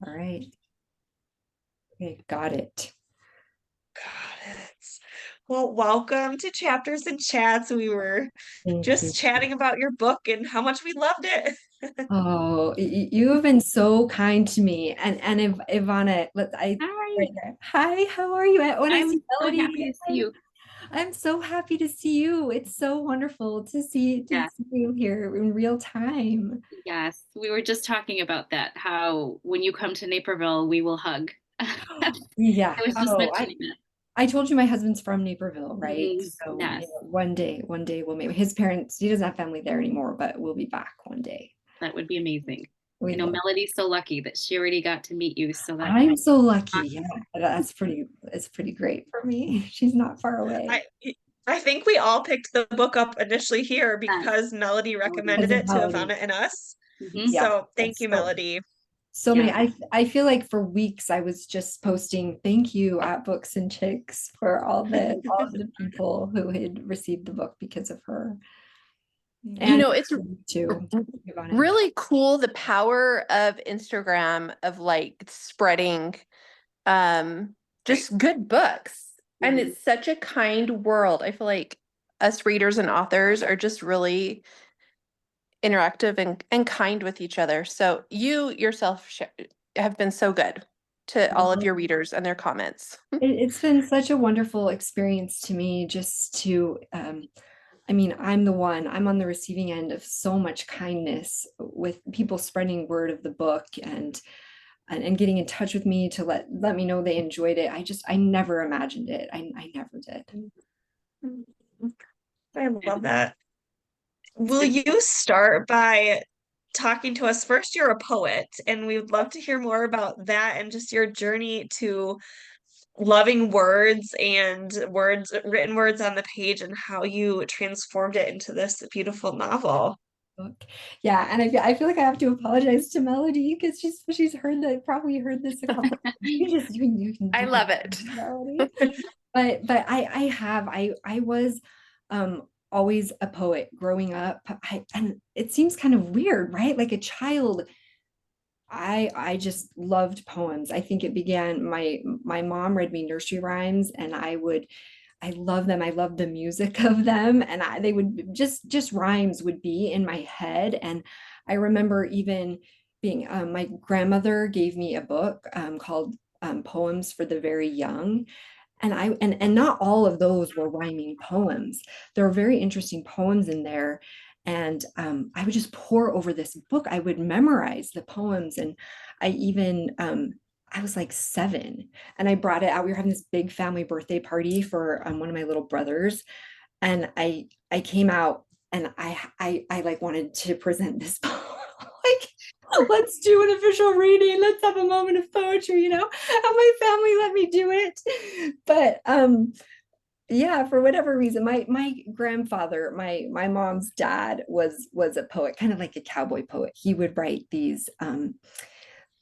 All right. Okay, got it. Got it. Well, welcome to Chapters and Chats. We were Thank you. just chatting about your book and how much we loved it. Oh, you have been so kind to me. And Ivana, Hi, right there. Hi, how are you? When I I'm see so Melody, happy to see you. I'm so happy to see you. It's so wonderful to Yeah, see you here in real time. yes. We were just talking about that, how when you come to Naperville, we will hug. I Yeah. was just Oh, mentioning that. I told you my husband's from Naperville, right? So, Yes, one day we'll maybe his parents, he doesn't have family there anymore, but we'll be back one day. that would be amazing. I We know love. Melody's so lucky that she already got to meet you, so that's I'm so lucky. Yeah, awesome. it's pretty great for me. She's not far away. I I think we all picked the book up initially here Yes, because Melody Melody. recommended Because of it to Melody. Ivana and us. Hmm. Yeah. So thank Yes. you, Melody. So many. Yeah. I feel like for weeks I was just posting thank you at Books and Chicks for all of the people who had received the book because of her. You And Mm. know, it's too, Ivana. really cool the power of Instagram of like spreading um Right. just good books. And Mhm. it's such a kind world. I feel like us readers and authors are just really interactive and kind with each other. So you yourself have been so good to all of your readers and their comments. It's been such a wonderful experience to me just to I mean, I'm on the receiving end of so much kindness with people spreading word of the book and getting in touch with me to let me know they enjoyed it. I never imagined it. I never did. I love that. It's Will been you start by talking to us? First, you're a poet, and we would love to hear more about that and just your journey to loving words and words, written words on the page, and how you transformed it into this beautiful novel. Book. Yeah, and I feel like I have to apologize to Melody because she's heard that probably heard this a couple times. I You can love it. Melody. But I was always a poet growing up. And it seems kind of weird, right? Like a child, I just loved poems. I think it began my mom read me nursery rhymes and I love them. I love the music of them and they would just rhymes would be in my head and I remember even being my grandmother gave me a book called Poems for the Very Young and not all of those were rhyming poems. There were very interesting poems in there. And I would just pour over this book. I would memorize the poems. And I even, I was like 7 and I brought it out. We were having this big family birthday party for one of my little brothers. And I came out and I like wanted to present this poem. Like, let's do an official reading. Let's have a moment of poetry, and my family let me do it. But yeah, for whatever reason, my grandfather, my mom's dad was a poet, kind of like a cowboy poet. He would write these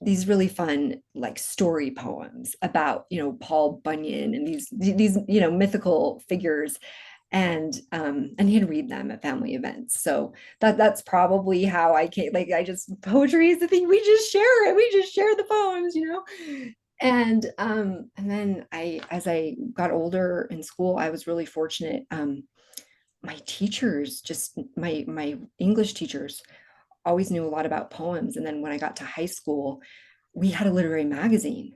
really fun like story poems about Paul Bunyan and these mythical figures and he'd read them at family events. So that's probably how I came. Like I just poetry is the thing we just share it. We just share the poems. And then as I got older in school, I was really fortunate. My teachers, just my English teachers, always knew a lot about poems. And then when I got to high school, we had a literary magazine,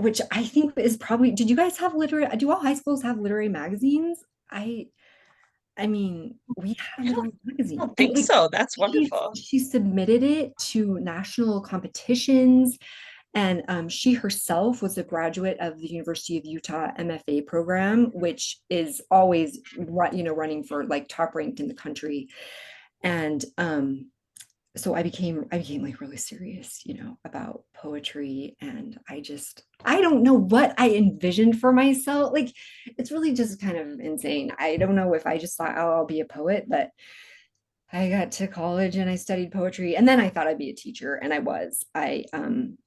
which I think is probably. Did you guys have literary? Do all high schools have literary magazines? I I mean, we had a I literary magazine. don't And think like so. That's wonderful. she submitted it to national competitions. And she herself was a graduate of the University of Utah MFA program, which is always running for like top ranked in the country. And so I became like really serious, about poetry. And I don't know what I envisioned for myself. Like it's really just kind of insane. I don't know if I just thought, oh, I'll be a poet, but I got to college and I studied poetry. And then I thought I'd be a teacher, and I was. I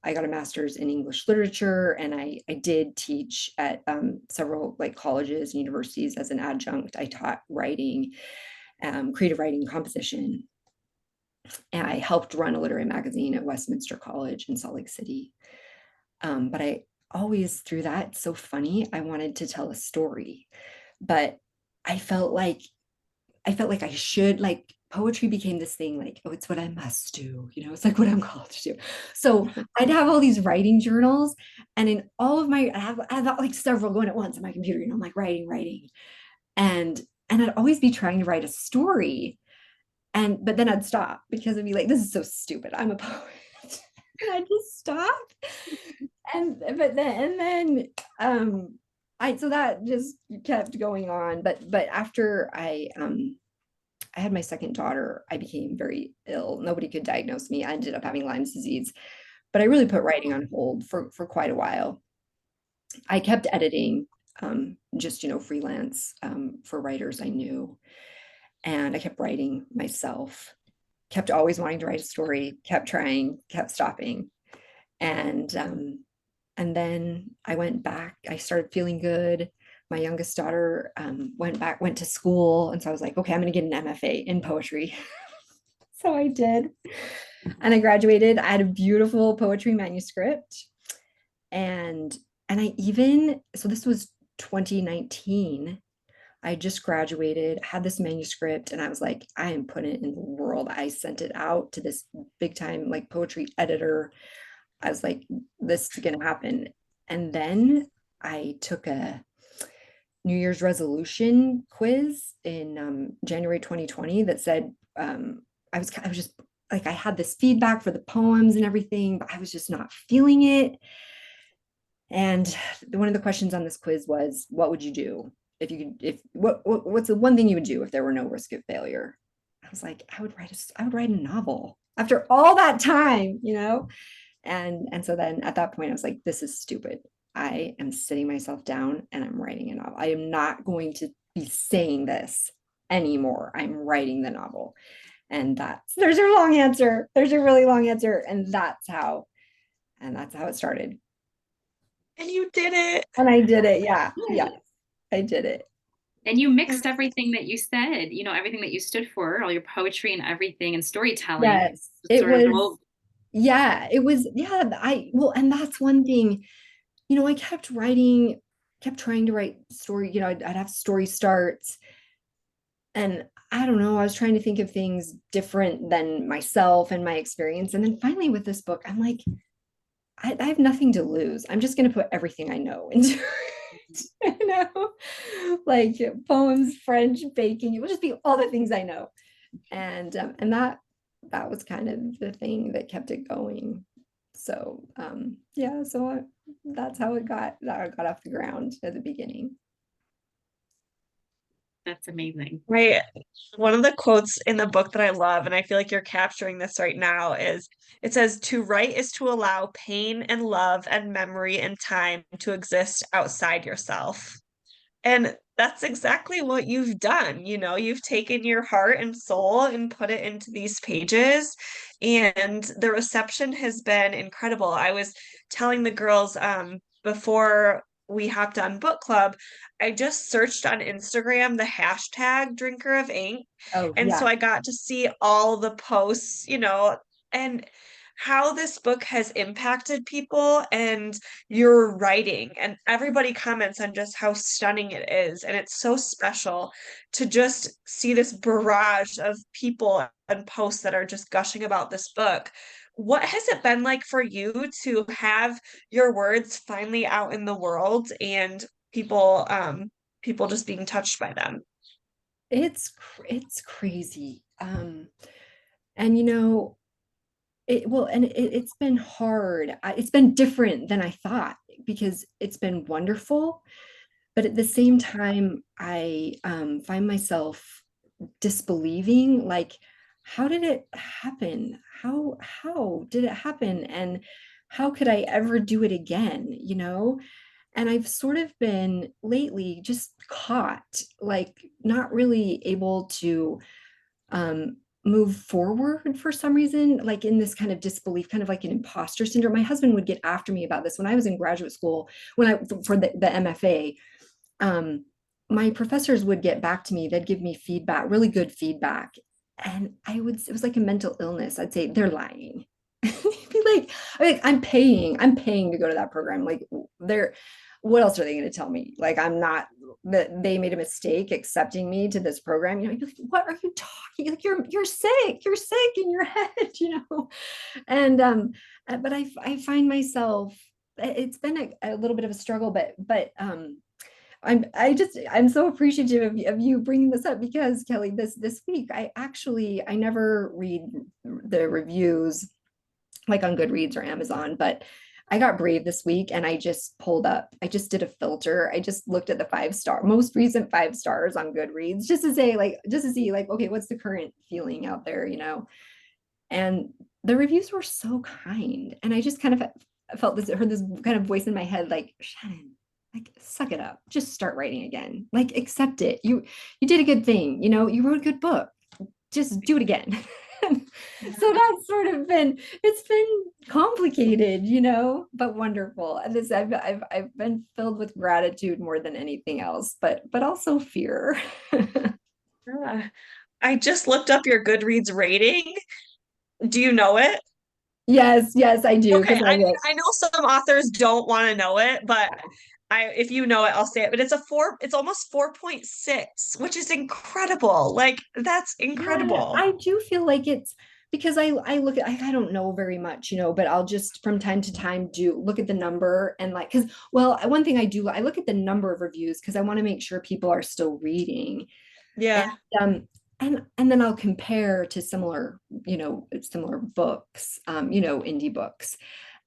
got a master's in English literature, and I did teach at several like colleges and universities as an adjunct. I taught writing, creative writing, composition, and I helped run a literary magazine at Westminster College in Salt Lake City. But I always, through that, so funny, I wanted to tell a story, but I felt like I should, like, poetry became this thing, like, oh, it's what I must do, it's like what I'm called to do. So I'd have all these writing journals, and in all of my, I have like several going at once on my computer, I'm like writing, and I'd always be trying to write a story, but then I'd stop because I'd be like, this is so stupid, I'm a poet. And I'd just stop. And then so that just kept going on. But after I had my second daughter, I became very ill. Nobody could diagnose me. I ended up having Lyme's disease, but I really put writing on hold for quite a while. I kept editing, just, freelance, for writers I knew. And I kept writing myself, kept always wanting to write a story, kept trying, kept stopping. And then I went back, I started feeling good. My youngest daughter went to school. And so I was like, okay, I'm going to get an MFA in poetry. So I did. And I graduated. I had a beautiful poetry manuscript. And so this was 2019. I just graduated, had this manuscript, and I was like, I am putting it in the world. I sent it out to this big time, like, poetry editor. I was like, this is going to happen. And then I took a New Year's resolution quiz in January 2020 that said, I was just like, I had this feedback for the poems and everything, but I was just not feeling it. And one of the questions on this quiz was, what would you do if you could, what's the one thing you would do if there were no risk of failure? I was like, I would write a novel after all that time, And so then at that point, I was like, this is stupid. I am sitting myself down and I'm writing a novel. I am not going to be saying this anymore. I'm writing the novel. And there's a long answer. There's a really long answer. And that's how it started. And you did it. And I did it. Yeah. Yeah. I did it. And you mixed everything that you said, everything that you stood for, all your poetry and everything and storytelling. Yes. It was. Yeah, it was. Yeah. And that's one thing, I kept writing, kept trying to write story, I'd have story starts. And I don't know, I was trying to think of things different than myself and my experience. And then finally with this book, I'm like, I have nothing to lose. I'm just going to put everything I know into it, like poems, French, baking. It will just be all the things I know. And that was kind of the thing that kept it going. So yeah, so that's how it got off the ground at the beginning. That's amazing. Right. One of the quotes in the book that I love, and I feel like you're capturing this right now, is it says, to write is to allow pain and love and memory and time to exist outside yourself. And that's exactly what you've done. You've taken your heart and soul and put it into these pages, and the reception has been incredible. I was telling the girls before we hopped on book club, I just searched on Instagram the hashtag drinker of ink. Oh, And yeah. so I got to see all the posts, and how this book has impacted people and your writing. And everybody comments on just how stunning it is. And it's so special to just see this barrage of people and posts that are just gushing about this book. What has it been like for you to have your words finally out in the world and people just being touched by them? It's crazy. And it's been hard. It's been different than I thought, because it's been wonderful. But at the same time, I find myself disbelieving, like, how did it happen? How did it happen? And how could I ever do it again? And I've sort of been lately just caught, like, not really able to move forward for some reason, like in this kind of disbelief, kind of like an imposter syndrome. My husband would get after me about this when I was in graduate school, for the MFA. My professors would get back to me, they'd give me feedback, really good feedback. and it was like a mental illness. I'd say they're lying. Be like, I'm paying to go to that program. Like they're, what else are they going to tell me? Like I'm not, that they made a mistake accepting me to this program. You'd be like, what are you talking? Like you're sick in your head, And but I find myself, it's been a little bit of a struggle, but I'm so appreciative of you bringing this up, because Kelly, this week I never read the reviews like on Goodreads or Amazon, but I got brave this week and I just did a filter. I just looked at the most recent 5 stars on Goodreads, just to see like, okay, what's the current feeling out there, And the reviews were so kind. And I just kind of heard this kind of voice in my head, like, Shannon, like, suck it up, just start writing again, like, accept it. You did a good thing, you wrote a good book, just do it again. So that's sort of it's been complicated, but wonderful. And I've been filled with gratitude more than anything else, but also fear. Yeah. I just looked up your Goodreads rating. Do you know it? Yes, I do. Okay, Because I know some authors don't want to know it, but if you know it, I'll say it. But it's almost 4.6, which is incredible. Like that's yeah, incredible. I do feel like it's because I look at, I don't know very much, but I'll just from time to time do look at the number, and like, because, well, one thing I do, I look at the number of reviews because I want to make sure people are still reading. And Yeah. and then I'll compare to similar books, indie books.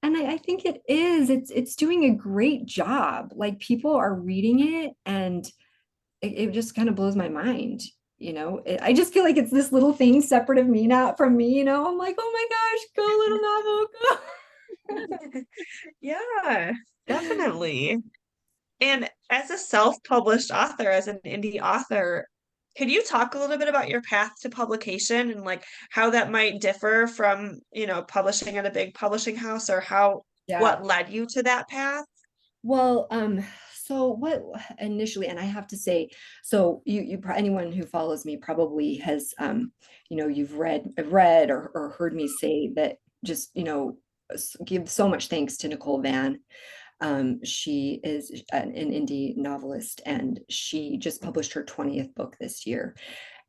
And I think it's doing a great job. Like people are reading it, and it just kind of blows my mind. I just feel like it's this little thing separate of me, not from me. I'm like, oh my gosh, go little novel, go. Yeah, definitely. And as a self-published author, as an indie author, could you talk a little bit about your path to publication and like how that might differ from, publishing at a big publishing house, or Yeah. what led you to that path? Well, so what initially, and I have to say, so anyone who follows me probably has, you've read or heard me say that, just, give so much thanks to Nicole Van. She is an indie novelist, and she just published her 20th book this year.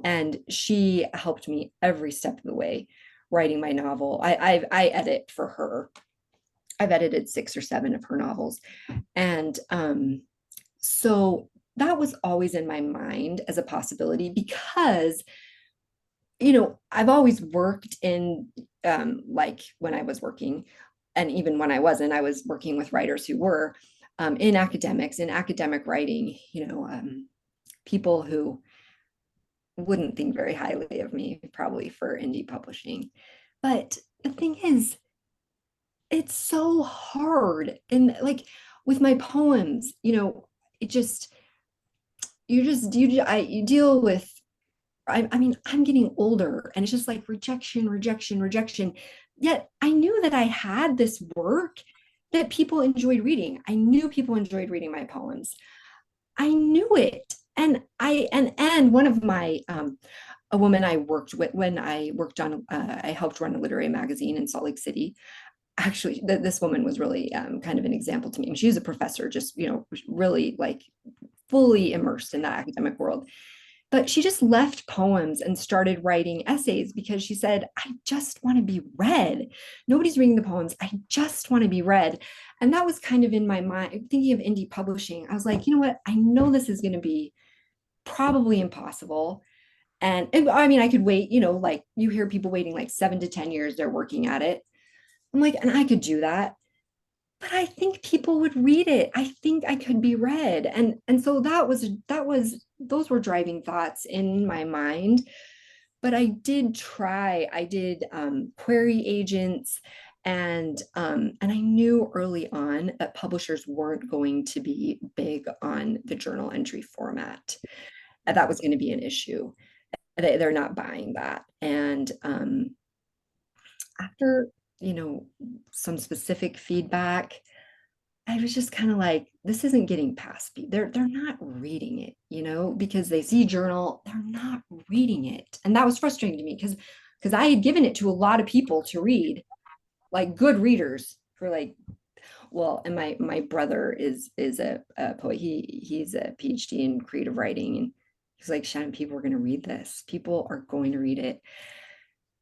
And she helped me every step of the way writing my novel. I edit for her. I've edited 6 or 7 of her novels. And so that was always in my mind as a possibility, because I've always worked in, like when I was working, and even when I wasn't, I was working with writers who were, in academic writing, people who wouldn't think very highly of me probably for indie publishing. But the thing is, it's so hard. And like with my poems, it just, you deal with, I mean, I'm getting older, and it's just like rejection, rejection, rejection. Yet I knew that I had this work that people enjoyed reading. I knew people enjoyed reading my poems. I knew it. And one of my, a woman I worked with when I worked on, I helped run a literary magazine in Salt Lake City. Actually, this woman was really, kind of an example to me. And she was a professor, just, really like fully immersed in that academic world. But she just left poems and started writing essays, because she said, I just want to be read. Nobody's reading the poems. I just want to be read. And that was kind of in my mind, thinking of indie publishing. I was like, you know what? I know this is going to be probably impossible. And I mean, I could wait, like you hear people waiting like 7 to 10 years, they're working at it. I'm like, and I could do that. But I think people would read it. I think I could be read. And so those were driving thoughts in my mind. But I did, query agents, and I knew early on that publishers weren't going to be big on the journal entry format. And that was going to be an issue. They're not buying that. And after, some specific feedback, I was just kind of like, this isn't getting past me. They're not reading it, because they see journal, they're not reading it. And that was frustrating to me because I had given it to a lot of people to read, like good readers for like, well, and my brother is a poet. He's a PhD in creative writing, and he's like, Shannon, people are going to read this. People are going to read it.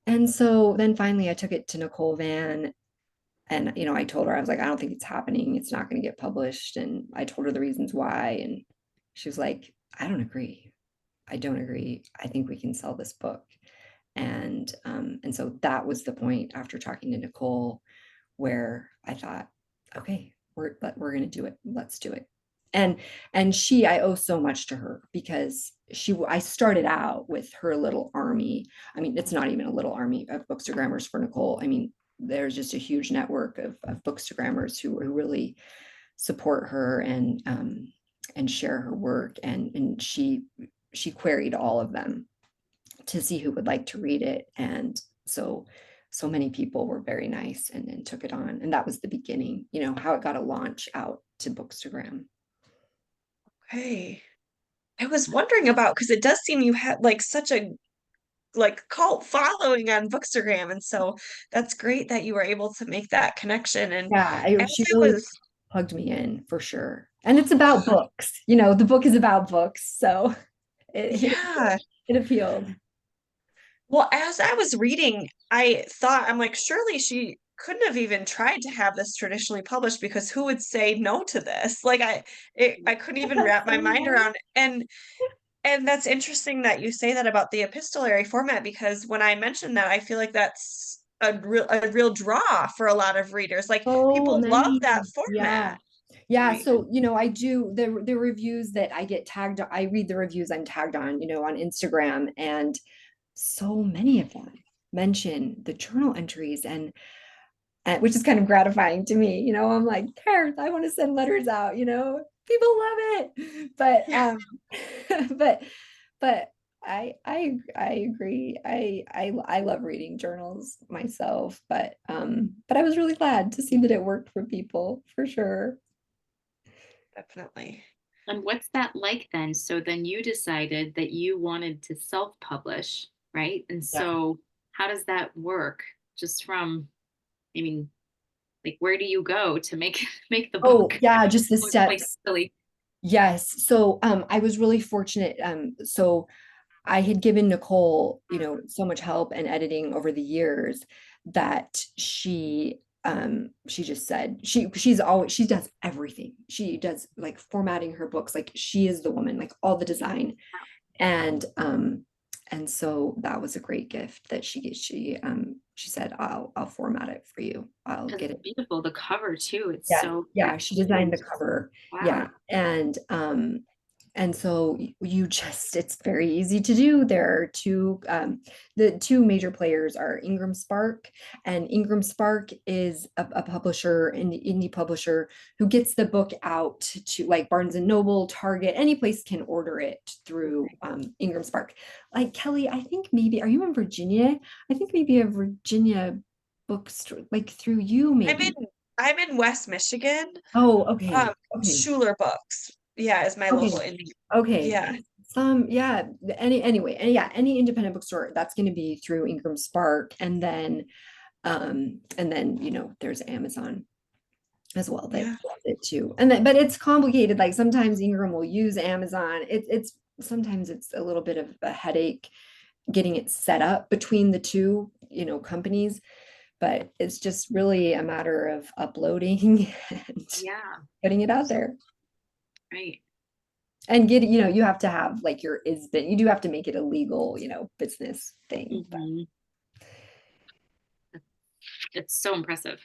And so then finally I took it to Nicole Van, and I told her, I was like, I don't think it's happening. It's not going to get published. And I told her the reasons why. And she was like, I don't agree. I don't agree. I think we can sell this book. And so that was the point after talking to Nicole where I thought, okay, we're going to do it. Let's do it. And I owe so much to her because I started out with her little army. I mean, it's not even a little army of bookstagrammers for Nicole. I mean, there's just a huge network of bookstagrammers who really support her and share her work. And she queried all of them to see who would like to read it. And so many people were very nice and took it on. And that was the beginning, how it got a launch out to Bookstagram. Okay. I was wondering about, because it does seem you had like such a like cult following on Bookstagram, and so that's great that you were able to make that connection. And Yeah, as she I really was, plugged me in for sure. And it's about books, the book is about books. So it, yeah. it appealed. Well, as I was reading, I thought, I'm like, surely she couldn't have even tried to have this traditionally published because who would say no to this? Like I couldn't even That's wrap my so mind nice. around. And that's interesting that you say that about the epistolary format, because when I mentioned that, I feel like that's a real draw for a lot of readers. Like So people love many. that Yeah. format, Yeah. right? So, I do the reviews that I get tagged. I read the reviews I'm tagged on, on Instagram, and so many of them mention the journal entries, and which is kind of gratifying to me. I'm like, there, I want to send letters out, people love it. But Yeah, but but I agree. I love reading journals myself, but I was really glad to see that it worked for people for sure. definitely. And what's that like then? So then you decided that you wanted to self-publish, right? And Yeah. so how does that work? Just from, I mean, like where do you go to make make the Oh, book? yeah, just the It's like steps. silly. Yes. So I was really fortunate. So I had given Nicole, so much help and editing over the years that she just said she does everything. She does like formatting her books, like she is the woman, like all the design. And so that was a great gift that she said, I'll format it for you. I'll Because get it's it. beautiful. The cover too. It's Yeah, so yeah, she pretty designed the and cover. wow. Yeah. And so it's very easy to do. There are the two major players are Ingram Spark, and Ingram Spark is a publisher, an indie publisher who gets the book out to like Barnes and Noble, Target, any place can order it through Ingram Spark. Like Kelly, I think maybe, are you in Virginia? I think maybe a Virginia bookstore, like through you, I'm in maybe. I'm in West Michigan. Oh, Um, okay. Okay. Schuler Books, yeah, is my local Okay. indie. Okay. Yeah, Yeah, anyway, and yeah, any independent bookstore that's going to be through Ingram Spark, and then there's Amazon as well that yeah. does it too. And then, but it's complicated. Like sometimes Ingram will use Amazon. It's sometimes it's a little bit of a headache getting it set up between the two, companies, but it's just really a matter of uploading and Yeah, putting it out there. right. And you have to have like your ISBN. You do have to make it a legal, business thing. But Hmm. It's so impressive.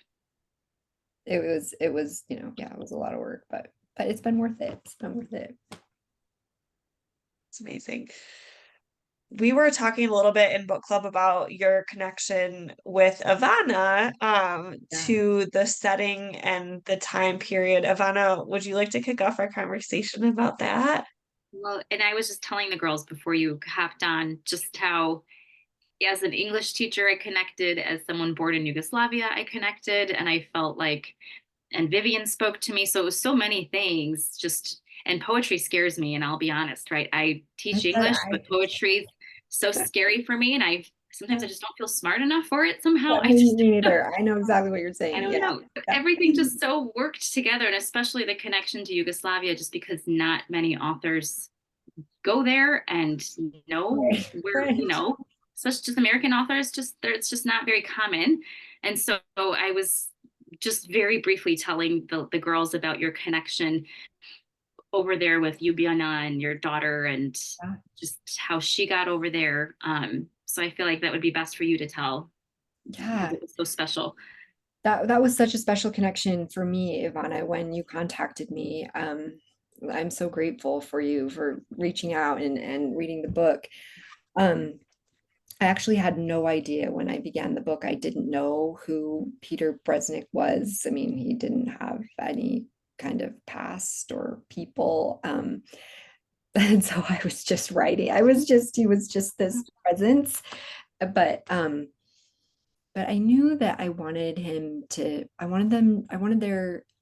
it was, yeah, it was a lot of work, but it's been worth it. It's been worth it. It's amazing. We were talking a little bit in book club about your connection with Ivana, Yeah. to the setting and the time period. Ivana, would you like to kick off our conversation about that? Well, and I was just telling the girls before you hopped on just how, as an English teacher, I connected, as someone born in Yugoslavia, I connected, and I felt like and Vivian spoke to me. So it was so many things just, and poetry scares me. And I'll be honest, right? I I teach said English, but poetry is so scary for me. And sometimes I just don't feel smart enough for it somehow. yeah, me neither. I know exactly what you're I saying. don't Yeah. know. Everything just so worked together, and especially the connection to Yugoslavia, just because not many authors go there and know Right. where, Right. especially just American authors, just there, it's just not very common. And so I was just very briefly telling the girls about your connection over there with Yubiana and your daughter, and Yeah. just how she got over there. So I feel like that would be best for you to tell because Yeah. it was so special. That was such a special connection for me, Ivana, when you contacted me. I'm so grateful for you for reaching out and reading the book. Um, I actually had no idea when I began the book. I didn't know who Peter Bresnik was. I mean, he didn't have any kind of past or people. And so I was just writing. He was just this presence. But but I knew that I wanted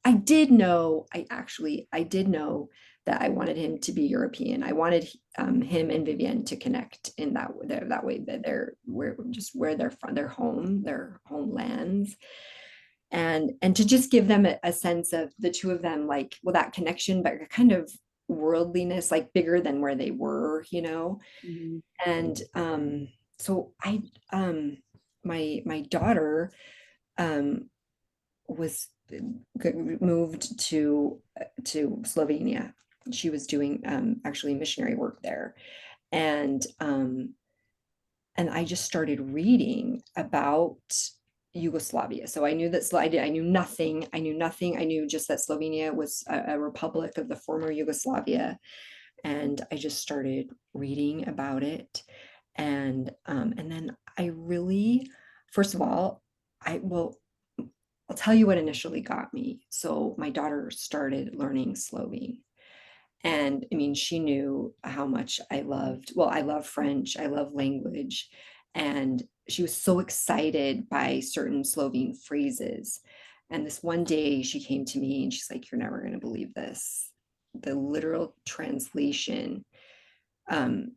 I did know, I did know that I wanted him to be European. I wanted him and Vivian to connect in that way, that where they're from, their homelands, and to just give them a sense of the two of them, like, well, that connection, but a kind of worldliness, like bigger than where they were, Mhm. and so my daughter um was moved to Slovenia. She was doing actually missionary work there, and and I just started reading about Yugoslavia. So I knew that I knew nothing. I knew nothing. I knew just that Slovenia was a republic of the former Yugoslavia, and I just started reading about it. And then I really, first of all, I'll tell you what initially got me. So my daughter started learning Slovene. And I mean, she knew how much I love French, I love language. And she was so excited by certain Slovene phrases. And this one day she came to me and she's like, "You're never going to believe this." The literal translation um,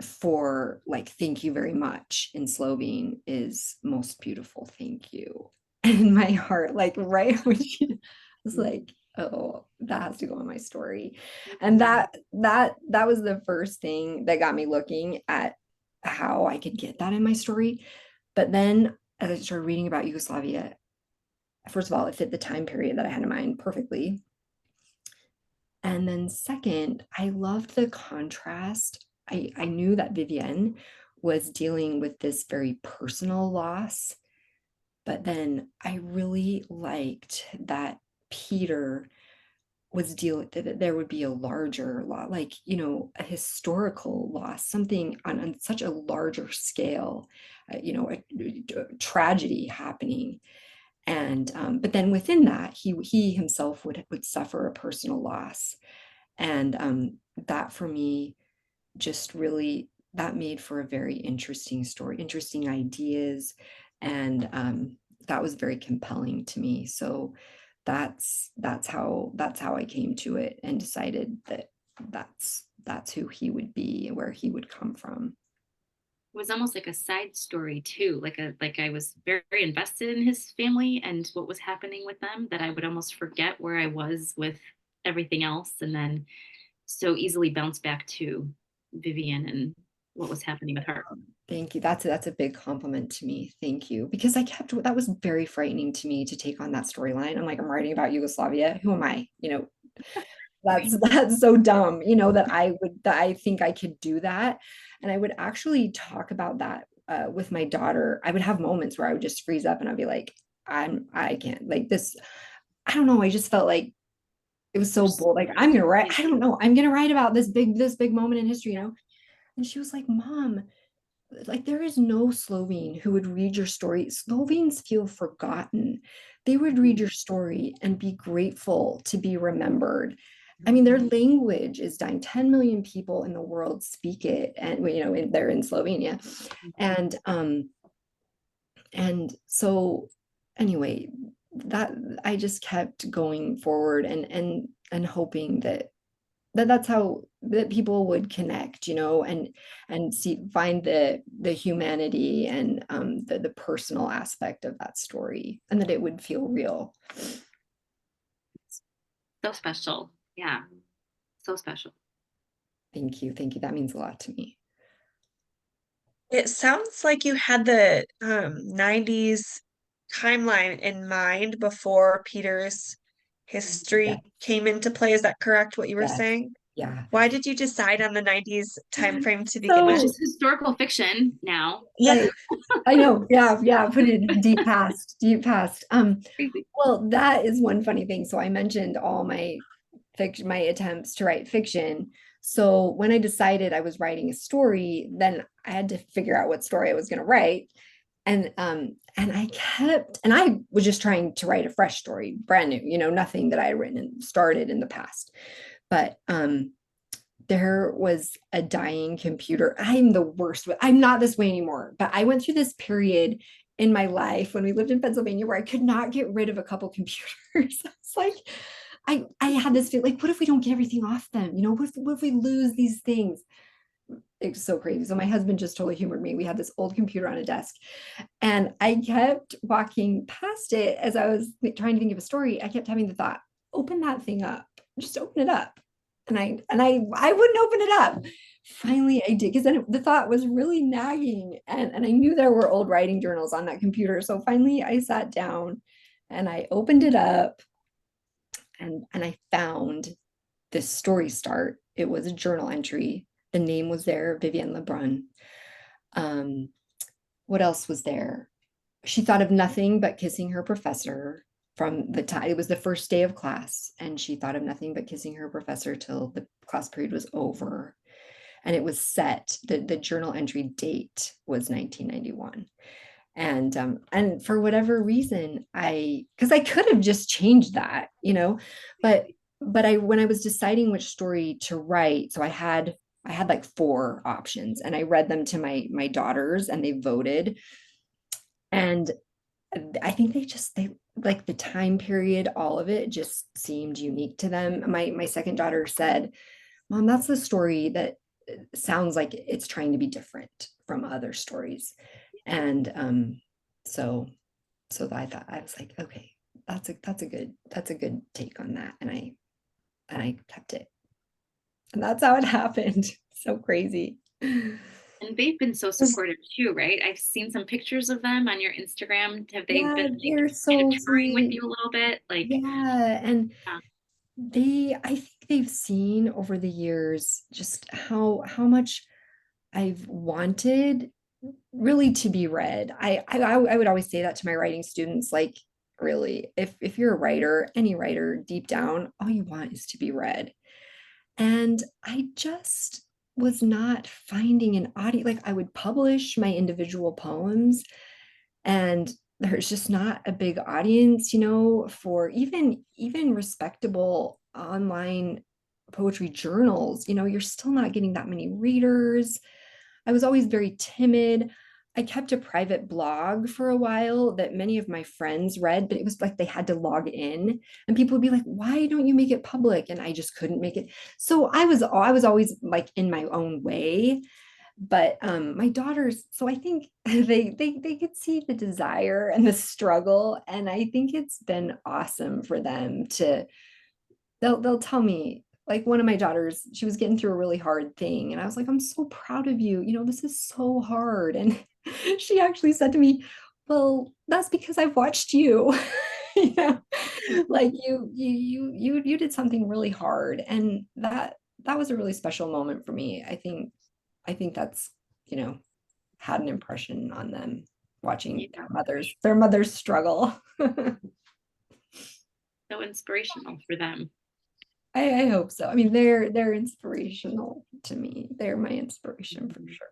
for like "thank you very much" in Slovene is "most beautiful thank you." And my heart, like right when she was like, "Oh, that has to go in my story." And that was the first thing that got me looking at how I could get that in my story. But then as I started reading about Yugoslavia, first of all, it fit the time period that I had in mind perfectly. And then second, I loved the contrast. I knew that Vivienne was dealing with this very personal loss, but then I really liked that Peter was dealing that there would be a larger loss, like, a historical loss, something on such a larger scale, a tragedy happening. And but then within that, he himself would suffer a personal loss. And that for me just really that made for a very interesting story, interesting ideas, and that was very compelling to me. So that's how I came to it and decided that that's who he would be and where he would come from. It was almost like a side story too, like I was very, very invested in his family and what was happening with them, that I would almost forget where I was with everything else, and then so easily bounce back to Vivian and what was happening with her. Thank you. That's a big compliment to me. Thank you. Because that was very frightening to me to take on that storyline. I'm like, I'm writing about Yugoslavia. Who am I? Right. That's so dumb, that I think I could do that. And I would actually talk about that with my daughter. I would have moments where I would just freeze up and I'd be like, I can't like this. I don't know. I just felt like it was so bold. Like, I'm gonna write, I don't know, I'm gonna write about this big moment in history. And she was like, "Mom, like there is no Slovene who would read your story. Slovenes feel forgotten. They would read your story and be grateful to be remembered. I mean, their language is dying. 10 million people in the world speak it, and they're in Slovenia. And so anyway, that I just kept going forward and hoping that's how that people would connect, and find the humanity and the personal aspect of that story, and that it would feel real. So special. Yeah. So special. Thank you. Thank you. That means a lot to me. It sounds like you had the 90s timeline in mind before Peter's Yes. history came into play. Is that correct, what you were Yes. saying? Yeah. Why did you decide on the 90s time frame to begin Which with? So is historical fiction now. Yeah. right. I know. Yeah. Yeah. Put it in deep past, deep past. Crazy. Well, that is one funny thing. So I mentioned all my fiction, my attempts to write fiction. So when I decided I was writing a story, then I had to figure out what story I was going to write. And I was just trying to write a fresh story, brand new, nothing that I had written and started in the past. But there was a dying computer. I'm the worst with, I'm not this way anymore, but I went through this period in my life when we lived in Pennsylvania where I could not get rid of a couple computers. It's like I had this feel like, what if we don't get everything off them? What if we lose these things? It's so crazy. So my husband just totally humored me. We had this old computer on a desk, and I kept walking past it as I was trying to think of a story. I kept having the thought, open that thing up, just open it up. And I wouldn't open it up. Finally, I did, because then the thought was really nagging, and I knew there were old writing journals on that computer. So finally, I sat down and I opened it up, and I found this story start. It was a journal entry. The name was there, Vivienne Lebrun. What else was there? She thought of nothing but kissing her professor from the time it was the first day of class, and she thought of nothing but kissing her professor till the class period was over. And it was set, the journal entry date was 1991. And for whatever reason, because I could have just changed that, but when I was deciding which story to write, so I had like 4 options, and I read them to my daughters, and they voted. And I think they like the time period, all of it just seemed unique to them. My second daughter said, Mom, that's the story that sounds like it's trying to be different from other stories. And so I thought, I was like, okay, that's a good take on that. And I kept it. And that's how it happened. So crazy. And they've been so supportive too, right? I've seen some pictures of them on your Instagram. Have they Yeah, been like they're kind of so touring with sweet. you a little bit? Like, Yeah. And uh, I think they've seen over the years just how much I've wanted really to be read. I would always say that to my writing students, like, really, if you're a writer, any writer, deep down, all you want is to be read. And I just was not finding an audience. Like, I would publish my individual poems, and there's just not a big audience, for even respectable online poetry journals. You're still not getting that many readers. I was always very timid. I kept a private blog for a while that many of my friends read, but it was like they had to log in, and people would be like, "Why don't you make it public?" And I just couldn't make it. So I was always like in my own way. But my daughters, so I think they could see the desire and the struggle, and I think it's been awesome for them to they'll tell me, like, one of my daughters, she was getting through a really hard thing, and I was like, I'm so proud of you, this is so hard. And she actually said to me, well, that's because I've watched you. Like, you did something really hard, and that was a really special moment for me. I think that's, had an impression on them, watching yeah, their mothers struggle. so inspirational for them. I hope so. I mean, they're inspirational to me. They're my inspiration for sure.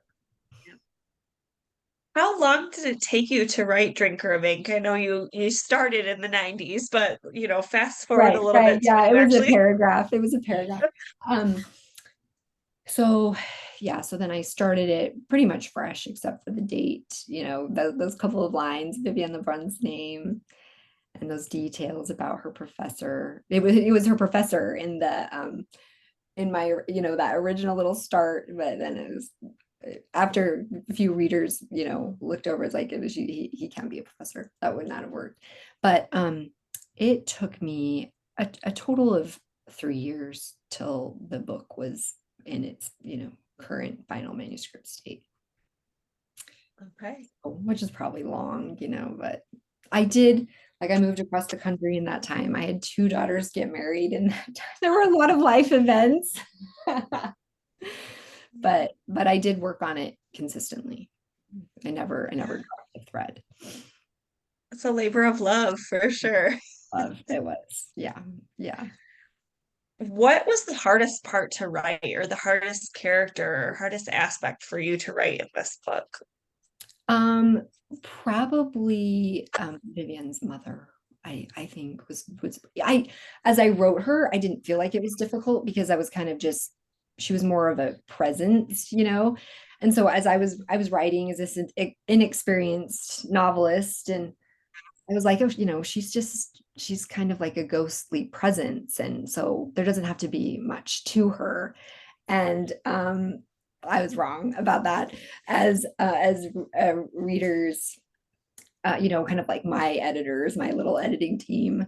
How long did it take you to write Drinker of Ink? I know you started in the 90s, but fast forward a Right, little right. bit to when Yeah, it you was a actually paragraph. It was a paragraph. Um, so yeah, so then I started it pretty much fresh, except for the date, those couple of lines, Vivienne Lebrun's name. and those details about her professor. It was her professor in the in my, that original little start, but then it was after a few readers, looked over, it's like he can't be a professor. That would not have worked. But it took me a total of 3 years till the book was in its, current final manuscript state. Okay. Which is probably long, but I did, like, I moved across the country in that time. I had 2 daughters get married, and there were a lot of life events. but I did work on it consistently. I never dropped the thread. It's a labor of love for sure. It was. Yeah. Yeah. What was the hardest part to write, or the hardest character or hardest aspect for you to write in this book? Probably Vivian's mother. I think was as I wrote her, I didn't feel like it was difficult because I was kind of just, she was more of a presence, and so as I was writing as this inexperienced novelist, and I was like, oh, she's kind of like a ghostly presence, and so there doesn't have to be much to her. And I was wrong about that. As readers, kind of like my editors, my little editing team,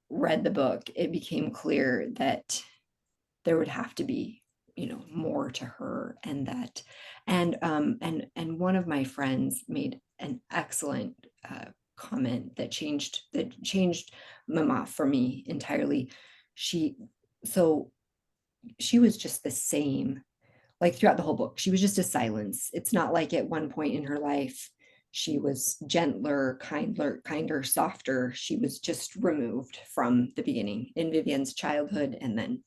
read the book, it became clear that there would have to be, more to her, and that, and one of my friends made an excellent comment that changed Mama for me entirely. She so she was just the same, like, throughout the whole book. She was just a silence. It's not like at one point in her life she was gentler, kinder, softer. She was just removed from the beginning in Vivian's childhood and then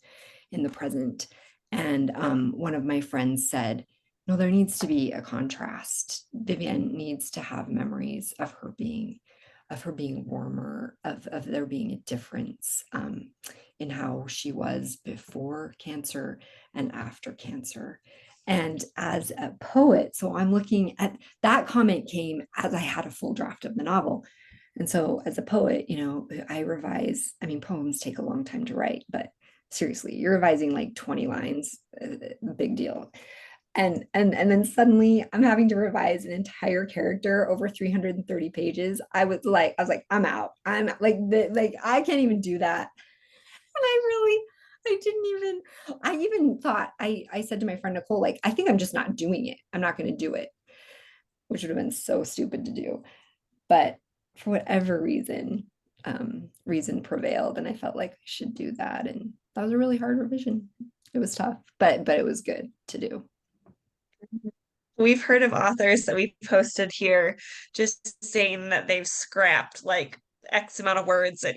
in the present. And one of my friends said, no, there needs to be a contrast. Vivian needs to have memories of her being warmer, of there being a difference in how she was before cancer and after cancer. And as a poet, so I'm looking at that comment came as I had a full draft of the novel. And so as a poet, I revise. I mean, poems take a long time to write, but seriously, you're revising like 20 lines, big deal. And then suddenly I'm having to revise an entire character over 330 pages. I was like, I'm out. I'm like, I can't even do that. And I even thought, I said to my friend Nicole, like, I think I'm just not doing it. I'm not going to do it, which would have been so stupid to do. But for whatever reason, reason prevailed, and I felt like I should do that. And that was a really hard revision. It was tough, but it was good to do. We've heard of authors that we posted here just saying that they've scrapped like X amount of words, and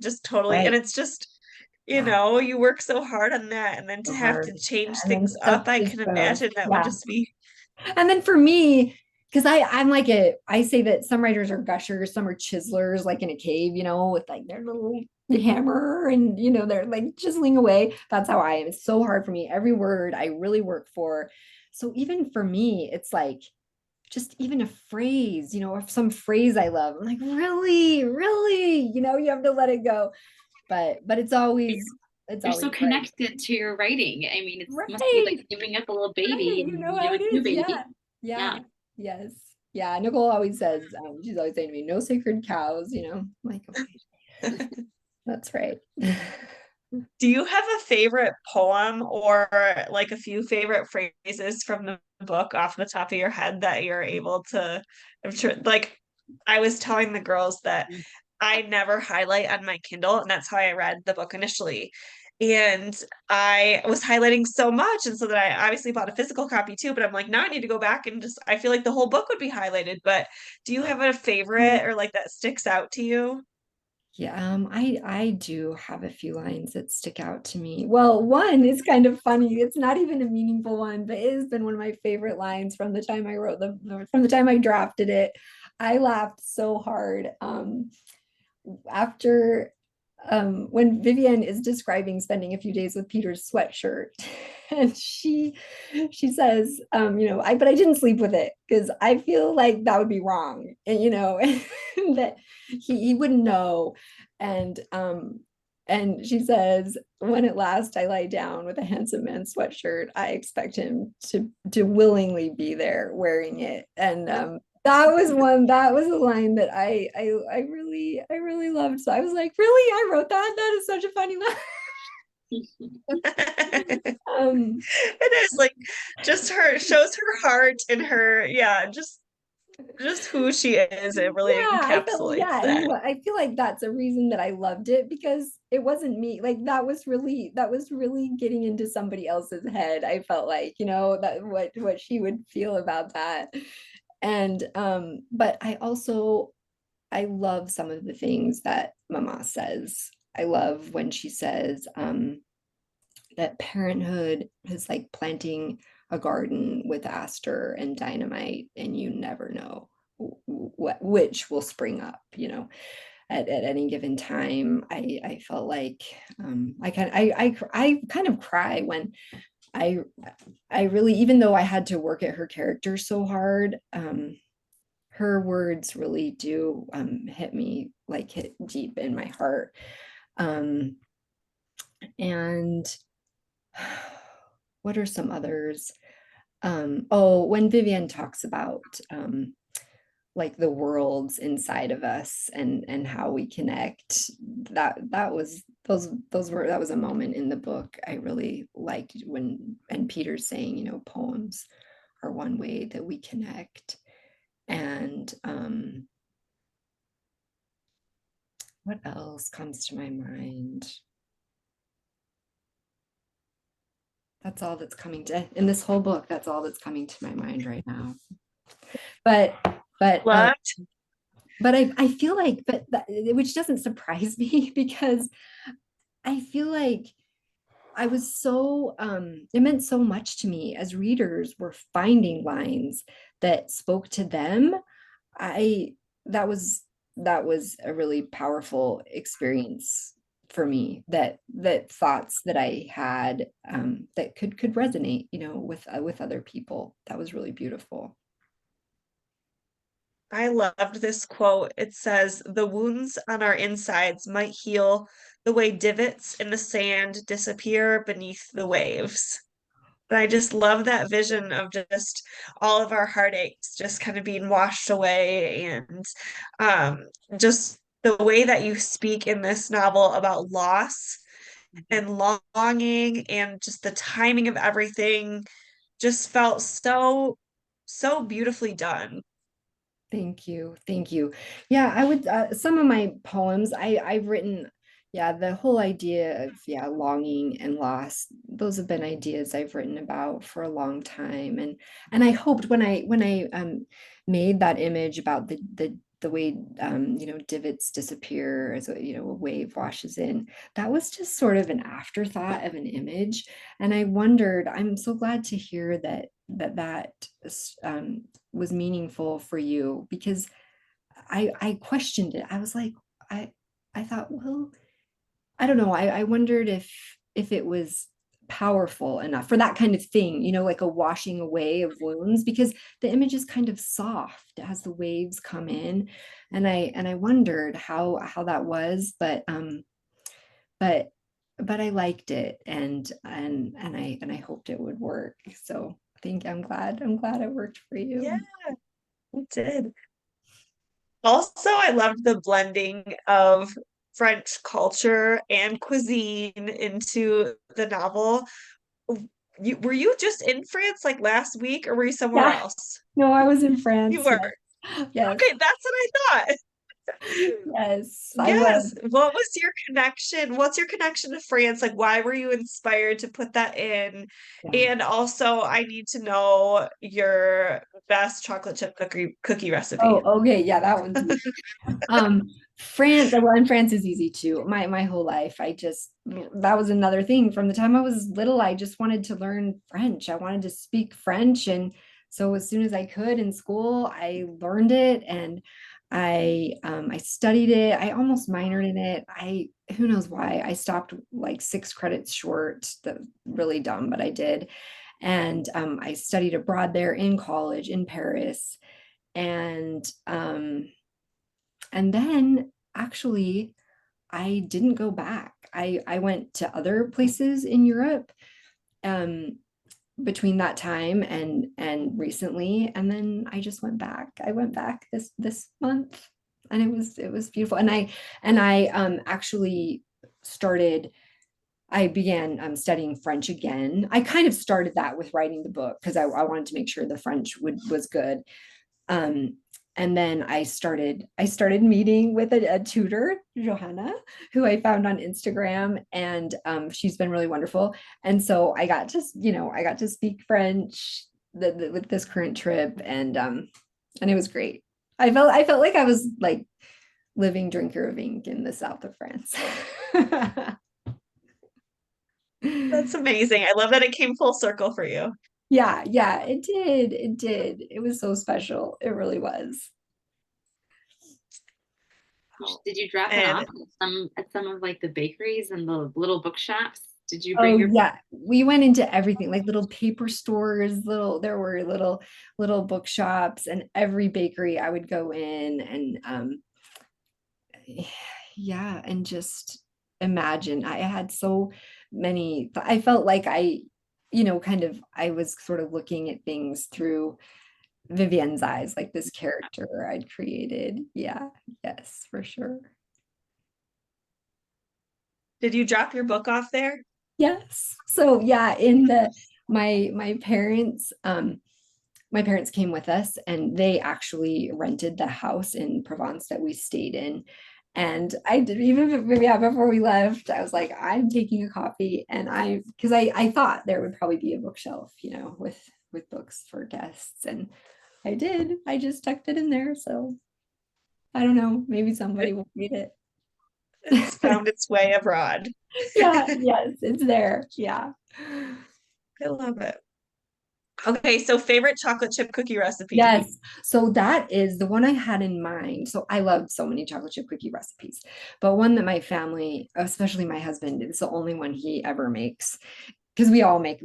just totally, and Right. it's just, Yeah. you work so hard on that, and then to So have hard. to change And then things stuff up, I just can goes. imagine that would Yeah. just be. And then for me, because I say that some writers are gushers, some are chiselers, like in a cave, with like their little hammer, and they're like chiseling away. That's how I am. It's so hard for me. Every word I really work for. So even for me, it's like just even a phrase, or some phrase I love. I'm like, really, really, you have to let it go. But it's always You're so right. connected to your writing. I mean, it must be Right. like giving up a little Right. baby You know and how a it new is. Yeah. baby. Yeah. Yeah. Yes. Yeah. Nicole always says, she's always saying to me, no sacred cows, I'm like, okay, that's right. Do you have a favorite poem or like a few favorite phrases from the book off the top of your head that you're able to, I'm sure, like I was telling the girls that I never highlight on my Kindle, and that's how I read the book initially. And I was highlighting so much, and so that I obviously bought a physical copy too, but I'm like, now I need to go back and just, I feel like the whole book would be highlighted. But do you have a favorite or like that sticks out to you? Yeah, I do have a few lines that stick out to me. Well, one is kind of funny. It's not even a meaningful one, but it has been one of my favorite lines from the time I wrote from the time I drafted it. I laughed so hard. After when Vivian is describing spending a few days with Peter's sweatshirt, and she says, but I didn't sleep with it because I feel like that would be wrong, and that he wouldn't know, and she says, when at last I lie down with a handsome man's sweatshirt, I expect him to willingly be there wearing it, and that was a line that I really loved. So I was like, really? I wrote that? That is such a funny line. It is like just her shows her heart and her, yeah, just who she is. It really encapsulates and that. I feel like that's a reason that I loved it, because it wasn't me. Like that was really getting into somebody else's head. I felt like, that what she would feel about that. And but I love some of the things that Mama says. I love when she says that parenthood is like planting a garden with aster and dynamite, and you never know which will spring up, at any given time. I felt like I kind of cry when I I really, even though I had to work at her character so hard, her words really do hit me, like hit deep in my heart. Um, and what are some others? When Vivian talks about like the worlds inside of us and how we connect, that was that was a moment in the book I really liked, when and Peter's saying, poems are one way that we connect. And what else comes to my mind? That's all that's coming to in this whole book. That's all that's coming to my mind right now. But but um, Loved. but I feel like, which doesn't surprise me, because I feel like I was so it meant so much to me as readers were finding lines that spoke to them. I that was a really powerful experience for me, that thoughts that I had that could resonate, with other people. That was really beautiful. I loved this quote. It says, "The wounds on our insides might heal the way divots in the sand disappear beneath the waves." And I just love that vision of just all of our heartaches just kind of being washed away, and um, just the way that you speak in this novel about loss and longing and just the timing of everything just felt so beautifully done. Thank you. Thank you. Yeah, I would, some of my poems I've written, yeah, the whole idea of, yeah, longing and loss, those have been ideas I've written about for a long time. And I hoped when I made that image about the way divots disappear as a wave washes in, that was just sort of an afterthought of an image. And I wondered, I'm so glad to hear that was meaningful for you, because I questioned it. I was like, I thought, well, I don't know. I wondered if it was powerful enough for that kind of thing, like a washing away of wounds, because the image is kind of soft as the waves come in. And I wondered how that was, but I liked it, and I hoped it would work. So I think I'm glad it worked for Yeah, you. it did. Also, I loved the blending of French culture and cuisine into the novel. Were you just in France like last week, or were you somewhere Yeah, else? no, I was in You France. were. Yes. Yes. Okay, that's what I thought. Yes, I was. Yes. What was your connection? What's your connection to France? Like, why were you inspired to put that in? Yeah. And also, I need to know your best chocolate chip cookie recipe. Oh, okay. Yeah, that one's easy. France, well, and France is easy too. My whole life, that was another thing. From the time I was little, I just wanted to learn French. I wanted to speak French. And so as soon as I could in school, I learned it. And I studied it. I almost minored in it. Who knows why I stopped like 6 credits short. That really dumb, but I did. And I studied abroad there in college in Paris. And then actually I didn't go back. I went to other places in Europe um between that time and recently, and then I just went back. I went back this month, and it was beautiful. And I actually started I began studying French again. I kind of started that with writing the book because I wanted to make sure the French was good. Um, and then I started meeting with a tutor, Johanna, who I found on Instagram, and she's been really wonderful. And so I got to speak French with this current trip, and it was great. I felt like I was like living drinker of ink in the south of France. That's amazing. I love that it came full circle for you. Yeah, yeah, it did. It did. It was so special. It really was. Did you drop it And off at some of like the bakeries and the little bookshops? Did you bring Oh your yeah, we went into everything, like little paper stores, there were little bookshops, and every bakery I would go in and yeah, and just imagine. I had so many, I felt like kind of I was sort of looking at things through Vivienne's eyes, like this character I'd created. Yeah, yes, for sure. did you drop your book off there? Yes. So yeah, in the my parents came with us, and they actually rented the house in Provence that we stayed in. And I did, even yeah, before we left, I was like, I'm taking a copy, and because I thought there would probably be a bookshelf, with books for guests, and I did. I just tucked it in there, so I don't know, maybe somebody will read it. It's found its way abroad. Yeah, yes, it's there. Yeah. I love it. Okay, so favorite chocolate chip cookie recipe. Yes. So that is the one I had in mind. So I love so many chocolate chip cookie recipes, but one that my family, especially my husband, is the only one he ever makes, because we all make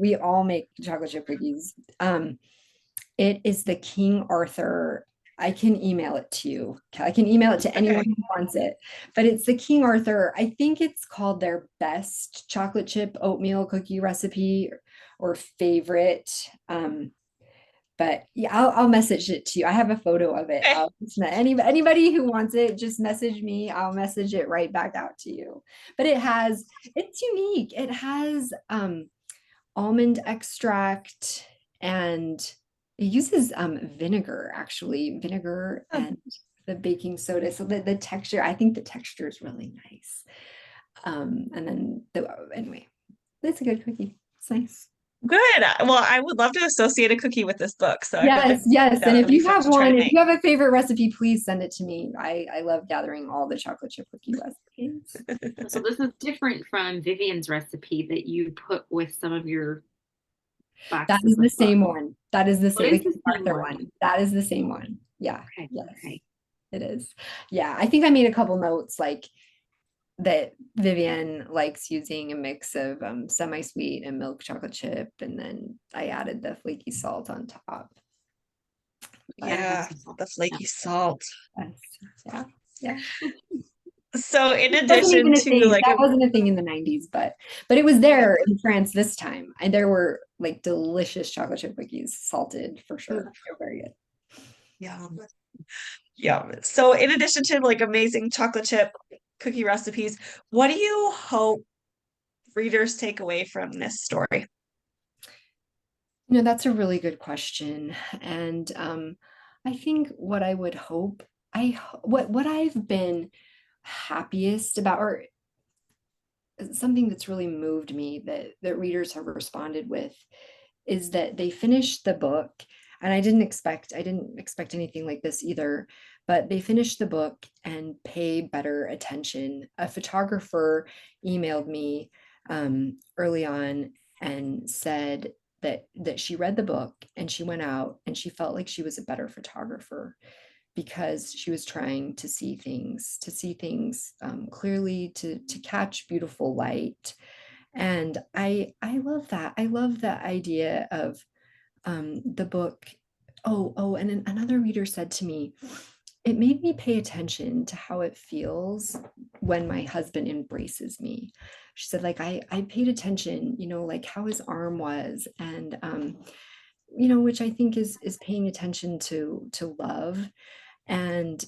chocolate chip cookies. It is the King Arthur. I can email it to you. I can email it to anyone Okay. who wants it, but it's the King Arthur. I think it's called their best chocolate chip oatmeal cookie recipe or favorite. But yeah, I'll message it to you. I have a photo of it. Okay. Anybody who wants it, just message me. I'll message it right back out to you. But it's unique. It has almond extract, and it uses vinegar, actually, vinegar Oh, and the baking soda. So the texture, I think the texture is really nice. And then anyway, it's a good cookie. It's nice. good. Well, I would love to associate a cookie with this book, so Yes, yes. And that if would be you fun have to try to one, if make. you have a favorite recipe, please send it to me. I love gathering all the chocolate chip cookie recipes. So this is different from Vivian's recipe that you put with some of your That is boxes the of same books. one. That is the What same, is the the King same Arthur one? one. That is the same one. Yeah. Okay, Yes, okay. it is. Yeah. I think I made a couple notes like that Vivian likes using a mix of semi-sweet and milk chocolate chip, and then I added the flaky salt on top. But Gotta have Yeah, some salt. the Yeah. flaky salt. yes, yeah, yeah. So in Wasn't even addition a to thing. like That wasn't a thing in the 90s, but it was yeah, there in France this time. And there were like delicious chocolate chip cookies, salted for ooh, sure. They're very good. yum. Yum. So in addition to like amazing chocolate chip cookie recipes, what do you hope readers take away from this story? That's a really good question. And I think what I would hope, what I've been happiest about, or something that's really moved me that readers have responded with, is that they finished the book, and I didn't expect anything like this either, but they finished the book and pay better attention. A photographer emailed me early on and said that she read the book and she went out and she felt like she was a better photographer because she was trying to see things clearly, to catch beautiful light. And I love that. I love that idea of the book. And another reader said to me, it made me pay attention to how it feels when my husband embraces me. She said, like, I paid attention, like how his arm was, and which I think is paying attention to love. And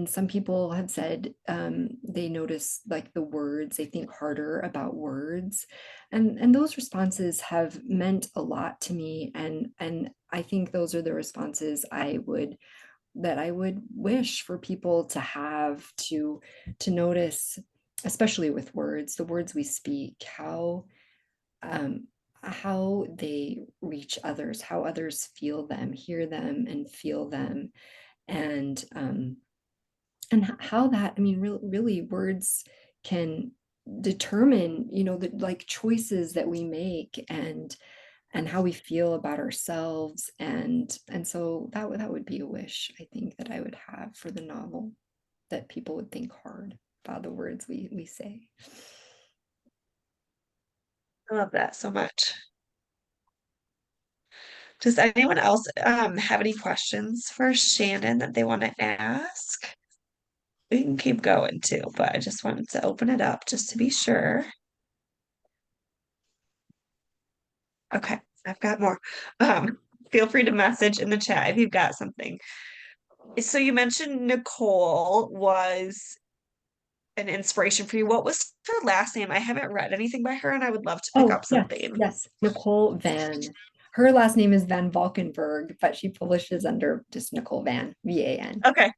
some people have said they notice like the words, they think harder about words, and those responses have meant a lot to me. And I think those are the responses that I would wish for people to have, to notice, especially with words, the words we speak, um, how they reach others, how others feel them, hear them, and feel them, and how that, I mean, really words can determine, the like choices that we make, and how we feel about ourselves. And so that would be a wish, I think, that I would have for the novel, that people would think hard about the words we say. I love that so much. Does anyone else have any questions for Shannon that they want to ask? We can keep going too, but I just wanted to open it up just to be sure. Okay, I've got more. Feel free to message in the chat if you've got something. So you mentioned Nicole was an inspiration for you. What was her last name? I haven't read anything by her, and I would love to pick Oh, up yes, something. yes, Nicole Van. Her last name is Van Valkenburg, but she publishes under just Nicole Van, VAN. Okay,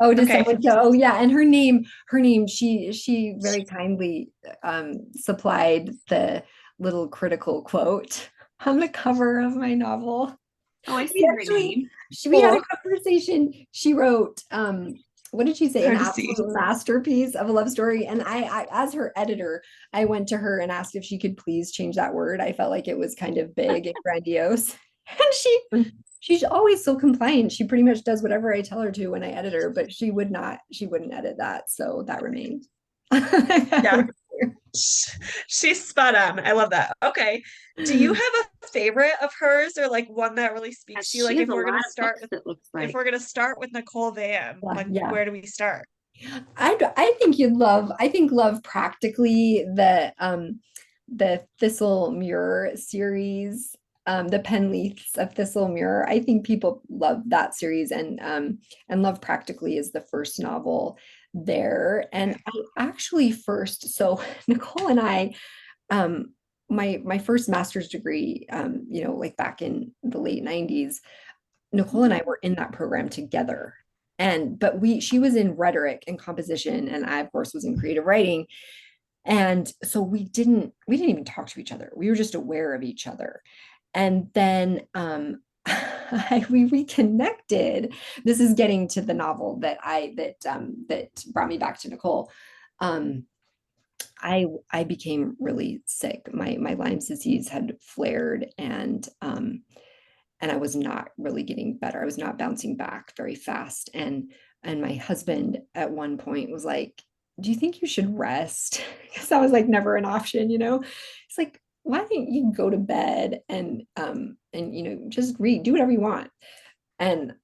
Oh, does okay. someone know? Oh, yeah, and her name, she very kindly supplied the little critical quote on the cover of my novel. Oh, I We see her actually, name. we had a Cool. conversation. She wrote, what did she say? An Hard to see. absolute masterpiece of a love story. And I, as her editor, I went to her and asked if she could please change that word. I felt like it was kind of big and grandiose. And she's always so compliant. She pretty much does whatever I tell her to when I edit her, but she wouldn't edit that. So that remained. Yeah. She's spot on. I love that. Okay. Do you have a favorite of hers, or like one that really speaks to you? She Like has a lot of books, it looks if like. we're gonna start with Nicole Van, Yeah, like yeah. where do we start? I think you'd love, I think love practically the Thistle Muir series, the Penleaths of Thistle Muir. I think people love that series, and Love Practically is the first novel there. And I actually first, so Nicole and I, um my first master's degree, like back in the late 90s, Nicole and I were in that program together. But she was in rhetoric and composition, and I, of course, was in creative writing. And so we didn't even talk to each other. We were just aware of each other. And then we reconnected. This is getting to the novel that brought me back to Nicole. Um, I became really sick. My Lyme's disease had flared, and I was not really getting better. I was not bouncing back very fast. And my husband at one point was like, "Do you think you should rest?" Because that was like never an option, It's like, why don't you go to bed and just read, do whatever you want. And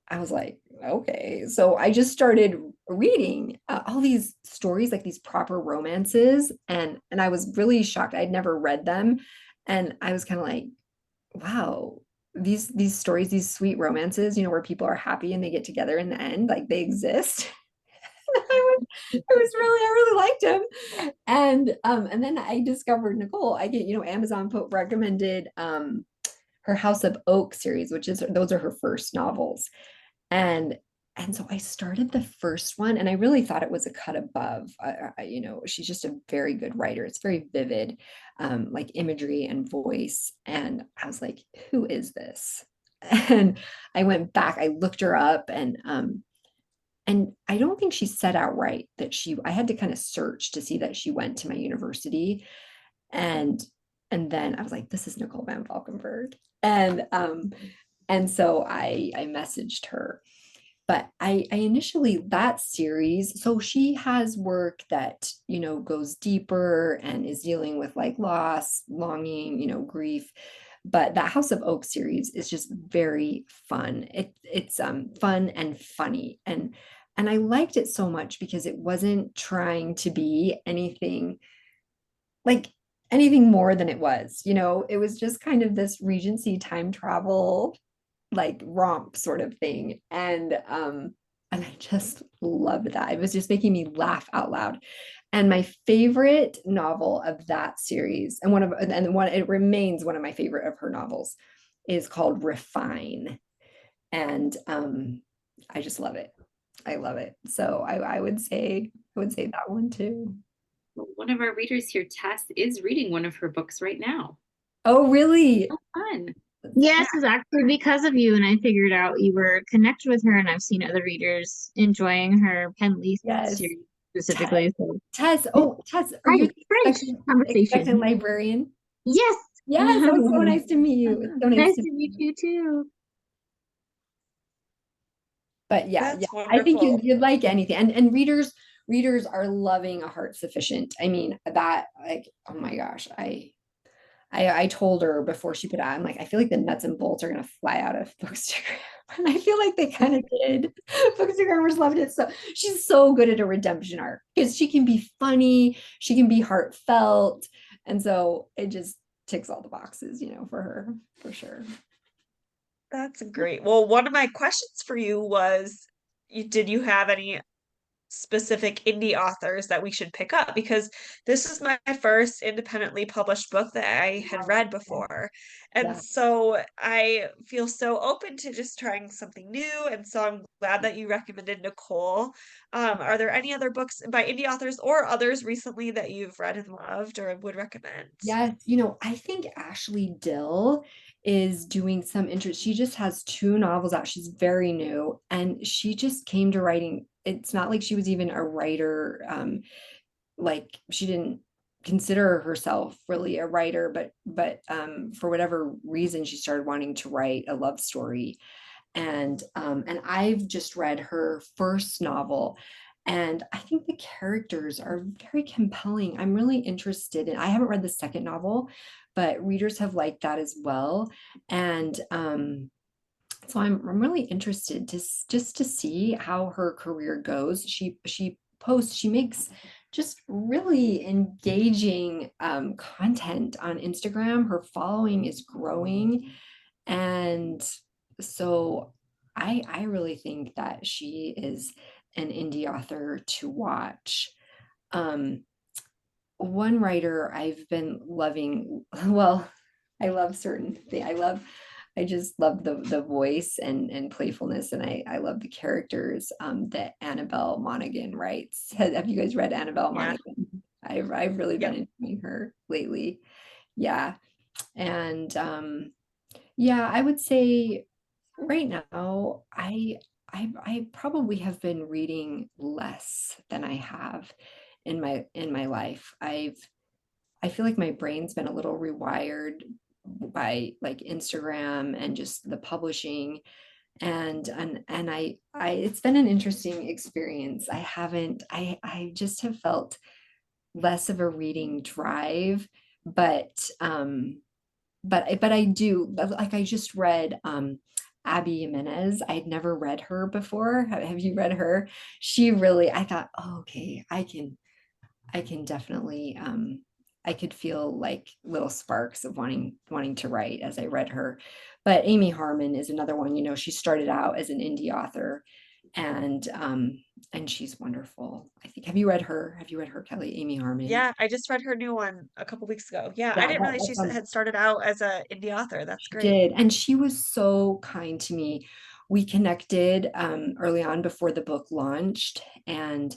I was like, okay. So I just started reading all these stories, like these proper romances, and I was really shocked. I'd never read them, and I was kind of like, wow, these stories, these sweet romances, where people are happy and they get together in the end, like they exist. I really liked him. And then I discovered Nicole. I get, Amazon recommended her House of Oak series, those are her first novels. And so I started the first one, and I really thought it was a cut above. She's just a very good writer. It's very vivid, like imagery and voice. And I was like, who is this? And I went back, I looked her up, and I don't think she said outright that I had to kind of search to see that she went to my university. And then I was like, this is Nicole Van Valkenburg. And so I messaged her. but I initially, that series, so she has work that, goes deeper and is dealing with like loss, longing, grief. But that House of Oak series is just very fun. It's fun and funny. And I liked it so much because it wasn't trying to be anything like anything more than it was. It was just kind of this Regency time travel like romp sort of thing. And I just loved that. It was just making me laugh out loud. And my favorite novel of that series, it remains one of my favorite of her novels, is called Refine. And I just love it. I love it. So I would say that one too. One of our readers here, Tess, is reading one of her books right now. Oh, really? So fun. Yes, it's actually because of you, and I figured out you were connected with her, and I've seen other readers enjoying her Penleaf Yes. series specifically. So Tess, Tess, are you great, the great expectant conversation. librarian? Yes. Yes, oh, it's so nice to meet you. It's so nice Nice to to meet meet you. you too. But yeah, That's I think wonderful. you'd like anything. And readers are loving A Heart Sufficient. I mean, that like, oh my gosh, I told her before she put it out, I'm like, I feel like the nuts and bolts are gonna fly out of Bookstagram. And I feel like they kind of did. Bookstagrammers loved it. So she's so good at a redemption arc because she can be funny, she can be heartfelt. And so it just ticks all the boxes, for her, for sure. That's great. Well, one of my questions for you was, did you have any specific indie authors that we should pick up? Because this is my first independently published book that I had read before. And Yeah. so I feel so open to just trying something new. And so I'm glad that you recommended Nicole. Are there any other books by indie authors or others recently that you've read and loved or would recommend? Yes, I think Ashley Dill is doing some interest. She just has two novels out. She's very new and she just came to writing. It's not like she was even a writer. Like she didn't consider herself really a writer, but for whatever reason, she started wanting to write a love story. And I've just read her first novel, and I think the characters are very compelling. I'm really interested in, I haven't read the second novel, but readers have liked that as well. And so I'm really interested just to see how her career goes. She makes just really engaging content on Instagram. Her following is growing, and so I really think that she is an indie author to watch. Um, One writer I've been loving, well, I love certain things. I just love the voice and playfulness, and I love the characters that Annabelle Monaghan writes. Have you guys read Annabelle Yeah. Monaghan? I've really been Yep. enjoying her lately. Yeah. And yeah, I would say right now I probably have been reading less than I have in my life. I feel like my brain's been a little rewired by like Instagram and just the publishing, and I it's been an interesting experience. I just have felt less of a reading drive, but but I do like, I just read Abby Jimenez. I had never read her before. Have you read her? I thought, oh, okay, I can definitely I could feel like little sparks of wanting to write as I read her. But Amy Harmon is another one. She started out as an indie author, and she's wonderful. I think, have you read her? Have you read her, Kelly? Amy Harmon. Yeah, I just read her new one a couple weeks ago. Yeah, I Yeah, didn't realize she that's one. had started out as a indie author. That's She great. did. And she was so kind to me. We connected early on before the book launched. And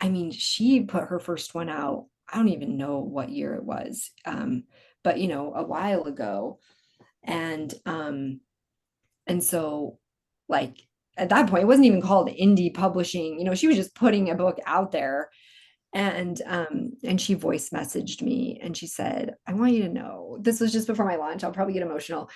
I mean, she put her first one out. I don't even know what year it was, but a while ago. And so, like, at that point, it wasn't even called indie publishing. She was just putting a book out there. And she voice messaged me and she said, I want you to know, this was just before my launch. I'll probably get emotional,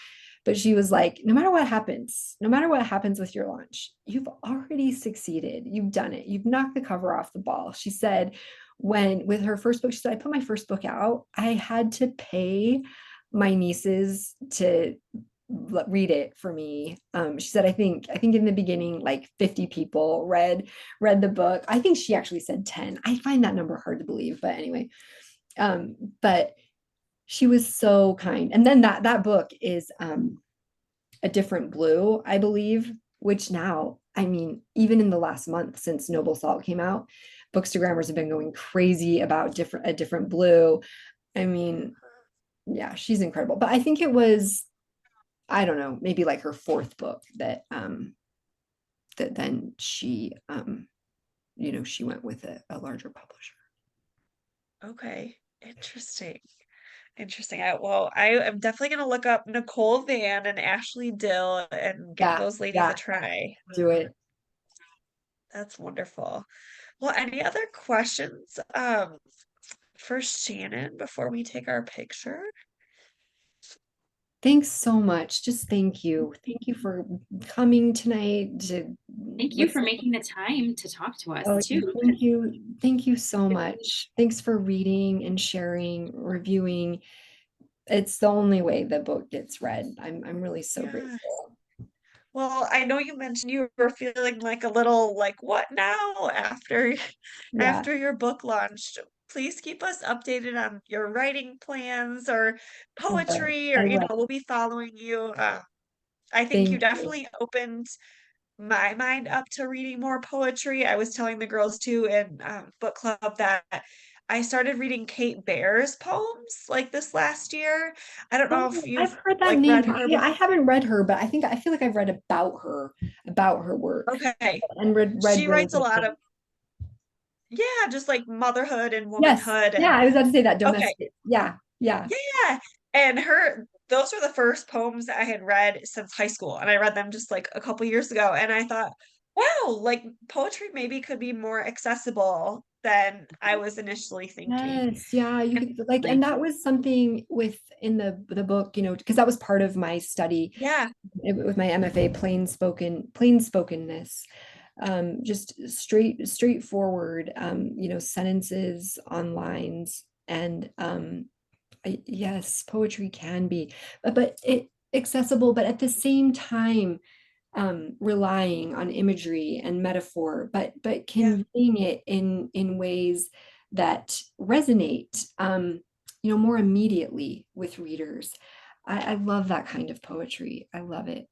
but she was like, no matter what happens with your launch, you've already succeeded. You've done it. You've knocked the cover off the ball. She said, when with her first book, she said, I put my first book out. I had to pay my nieces to read it for me. She said, I think in the beginning, like 50 people read the book. I think she actually said 10. I find that number hard to believe, but anyway. But she was so kind. And then that book is A Different Blue, I believe, which now, I mean, even in the last month since Noble Salt came out, bookstagrammers have been going crazy about A Different Blue. I mean, yeah, she's incredible. But I think it was, I don't know, maybe like her fourth book that then she she went with a larger publisher. Okay, interesting. Interesting. I am definitely going to look up Nicole Van and Ashley Dill and give Yeah, those ladies a yeah, try. do it. That's wonderful. Well, any other questions for Shannon before we take our picture? Thanks so much. Just thank you. Thank you for coming tonight to Thank you for listen. making the time to talk to us Oh, too. thank you. Thank you so much. Thanks for reading and sharing, reviewing. It's the only way the book gets read. I'm really so Yeah. grateful. Well, I know you mentioned you were feeling like a little like what now after Yeah, after your book launched. Please keep us updated on your writing plans or I will. poetry or I will. we'll be following you. I think you Thank you. definitely opened my mind up to reading more poetry. I was telling the girls too in book club that I started reading Kate Bear's poems like this last year. I don't know if Oh, I've you've heard that like name. read her I haven't read her, but I feel like I've read about her work, Okay. and read She really writes a good lot things. of, yeah, just like motherhood and Yes, womanhood yeah, and I was about to say that okay. domestic. Yeah, yeah. Yeah. And those were the first poems that I had read since high school. And I read them just like a couple years ago. And I thought, wow, like poetry maybe could be more accessible than I was initially thinking. Yes, yeah, you could like, and Like, that was something in the book, because that was part of my study Yeah. with my MFA, plain spokenness, just straightforward, sentences on lines, and yes, poetry can be, but it accessible, but at the same time relying on imagery and metaphor, but Yeah. conveying it in ways that resonate, more immediately with readers. I love that kind of poetry. I love it.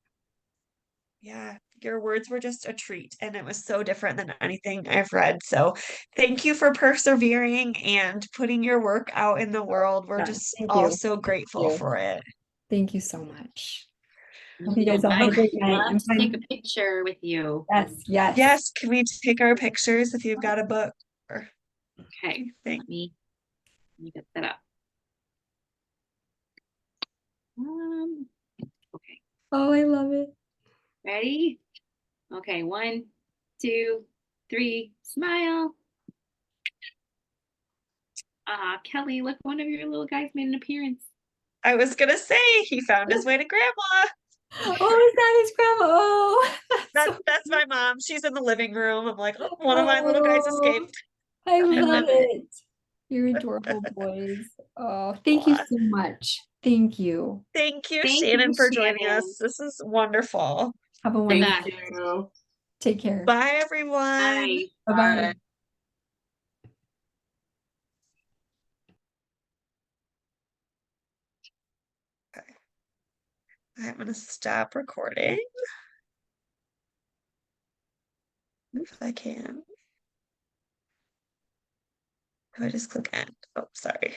Yeah. Your words were just a treat and it was so different than anything I've read. So thank you for persevering and putting your work out in the world. We're Yeah, just thank all you. so Thank grateful you. for it. Thank you so much. if Hope you you guys don't all have a mind, great I'd night. love I'm to take a fine. picture with you. Yes, yes. Yes, can we take our pictures if you've got a book or Okay, anything? let me get that up. Okay, Oh, I love it. ready? Okay, 1, 2, 3, smile. Kelly, look, one of your little guys made an appearance. I was gonna say he found his way to grandma. Oh, is that his grandma? Oh, that's so That's cute. my mom. She's in the living room. I'm like, oh, one of my little guys Oh, escaped. I I love love it. it. You're adorable boys. Oh, thank you Aw. so much. Thank you. Thank you, Thank you, Shannon, for joining Shannon. us. This is wonderful. Have a Thank wonderful day. you. Take care. Bye, everyone. Bye. Bye-bye. Okay. I'm gonna stop recording if I can. Do I just click end? Oh, sorry.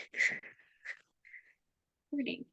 Recording.